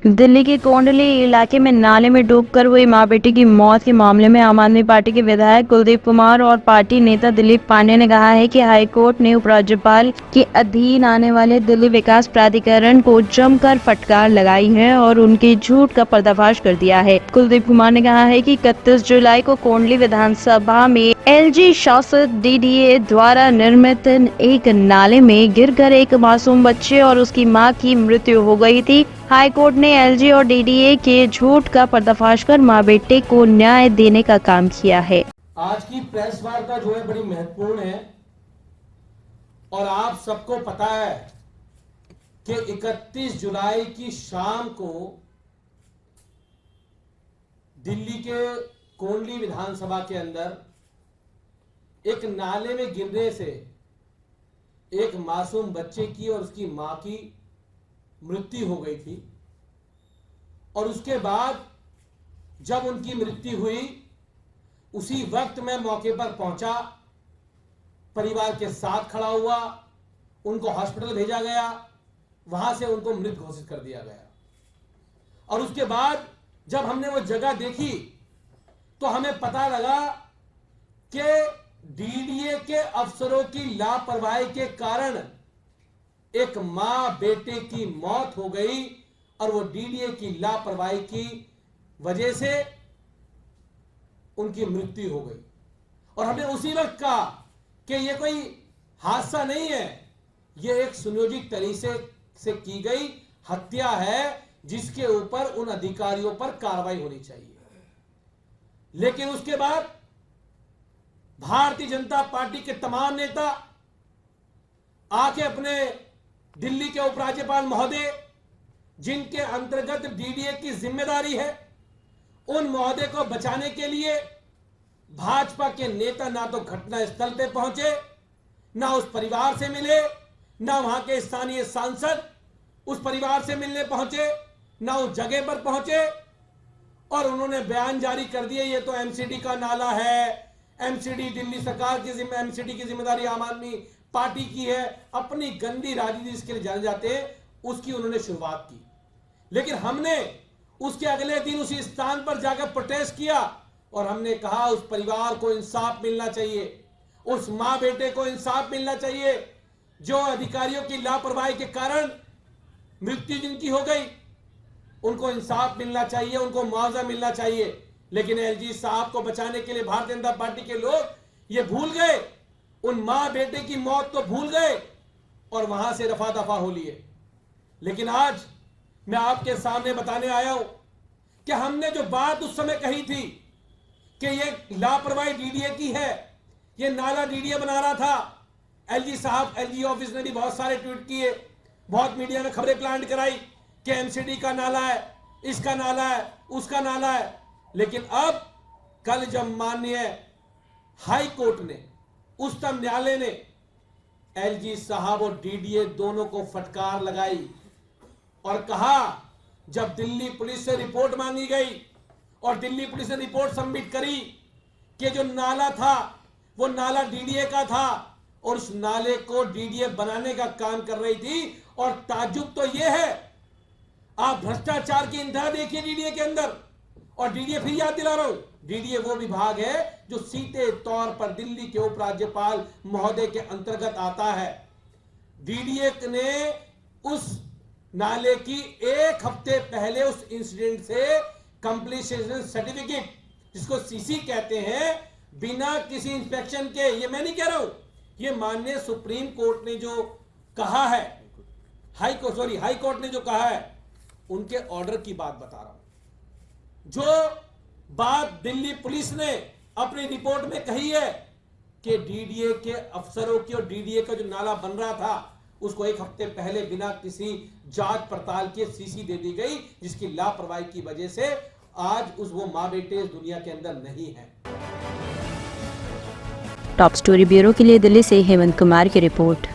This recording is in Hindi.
दिल्ली के कोंडली इलाके में नाले में डूबकर हुई मां बेटी की मौत के मामले में आम आदमी पार्टी के विधायक कुलदीप कुमार और पार्टी नेता दिलीप पांडे ने कहा है कि हाईकोर्ट ने उपराज्यपाल के अधीन आने वाले दिल्ली विकास प्राधिकरण को जमकर फटकार लगाई है और उनके झूठ का पर्दाफाश कर दिया है। कुलदीप कुमार ने कहा है कि 31 जुलाई को कोंडली विधानसभा में एलजी शासित डीडीए द्वारा निर्मित एक नाले में गिरकर एक मासूम बच्चे और उसकी मां की मृत्यु हो गई थी। हाईकोर्ट ने एलजी और डीडीए के झूठ का पर्दाफाश कर मां बेटे को न्याय देने का काम किया है। आज की प्रेस वार्ता जो है बड़ी महत्वपूर्ण है और आप सबको पता है कि 31 जुलाई की शाम को दिल्ली के कोंडली विधानसभा के अंदर एक नाले में गिरने से एक मासूम बच्चे की और उसकी मां की मृत्यु हो गई थी और उसके बाद जब उनकी मृत्यु हुई उसी वक्त मैं मौके पर पहुंचा, परिवार के साथ खड़ा हुआ, उनको हॉस्पिटल भेजा गया, वहां से उनको मृत घोषित कर दिया गया। और उसके बाद जब हमने वो जगह देखी तो हमें पता लगा कि डीडीए के अफसरों की लापरवाही के कारण एक मां बेटे की मौत हो गई और वो डीडीए की लापरवाही की वजह से उनकी मृत्यु हो गई। और हमने उसी वक्त कहा कि ये कोई हादसा नहीं है, ये एक सुनियोजित तरीके से की गई हत्या है जिसके ऊपर उन अधिकारियों पर कार्रवाई होनी चाहिए। लेकिन उसके बाद भारतीय जनता पार्टी के तमाम नेता आके अपने दिल्ली के उपराज्यपाल महोदय जिनके अंतर्गत डीडीए की जिम्मेदारी है, उन महोदय को बचाने के लिए भाजपा के नेता ना तो घटना स्थल पे पहुंचे, ना उस परिवार से मिले, ना वहां के स्थानीय सांसद उस परिवार से मिलने पहुंचे, ना उस जगह पर पहुंचे और उन्होंने बयान जारी कर दिए ये तो एमसीडी का नाला है, एमसीडी दिल्ली सरकार की एमसीडी की जिम्मेदारी आम आदमी पार्टी की है। अपनी गंदी राजनीति जिसके लिए जाने जाते हैं उसकी उन्होंने शुरुआत की। लेकिन हमने उसके अगले दिन उसी स्थान पर जाकर प्रोटेस्ट किया और हमने कहा उस परिवार को इंसाफ मिलना चाहिए, उस मां बेटे को इंसाफ मिलना चाहिए जो अधिकारियों की लापरवाही के कारण मृत्यु जिनकी हो गई, उनको इंसाफ मिलना चाहिए, उनको मुआवजा मिलना चाहिए। लेकिन एलजी साहब को बचाने के लिए भारतीय जनता पार्टी के लोग ये भूल गए, उन मां बेटे की मौत तो भूल गए और वहां से रफा दफा हो लिए। लेकिन आज मैं आपके सामने बताने आया हूं कि हमने जो बात उस समय कही थी कि ये लापरवाही डीडीए की है, ये नाला डीडीए बना रहा था। एलजी साहब, एलजी ऑफिस ने भी बहुत सारे ट्वीट किए, बहुत मीडिया में खबरें प्लांट कराई कि एमसीडी का नाला है, इसका नाला है, उसका नाला है। लेकिन अब कल जब माननीय हाई कोर्ट ने, उच्चतम न्यायालय ने एलजी साहब और डीडीए दोनों को फटकार लगाई और कहा जब दिल्ली पुलिस से रिपोर्ट मांगी गई और दिल्ली पुलिस ने रिपोर्ट सबमिट करी कि जो नाला था वो नाला डीडीए का था और उस नाले को डीडीए बनाने का काम कर रही थी। और ताज्जुब तो यह है, आप भ्रष्टाचार की इंतहा देखिए डीडीए के अंदर। और डीडीए, फिर याद दिला रहा हूं, डीडीए वो विभाग है जो सीधे तौर पर दिल्ली के उपराज्यपाल महोदय के अंतर्गत आता है। डीडीए ने उस नाले की एक हफ्ते पहले उस इंसिडेंट से कंप्लीशन सर्टिफिकेट, जिसको सीसी कहते हैं, बिना किसी इंस्पेक्शन के, ये मैं नहीं कह रहा हूं, ये माननीय सुप्रीम कोर्ट ने जो कहा है, हाई कोर्ट ने जो कहा है, उनके ऑर्डर की बात बता रहा हूं। जो बात दिल्ली पुलिस ने अपनी रिपोर्ट में कही है कि डीडीए के अफसरों की और डीडीए का जो नाला बन रहा था उसको एक हफ्ते पहले बिना किसी जांच पड़ताल के सीसी दे दी गई, जिसकी लापरवाही की वजह से आज वो मां बेटे इस दुनिया के अंदर नहीं है। टॉप स्टोरी ब्यूरो के लिए दिल्ली से हेमंत कुमार की रिपोर्ट।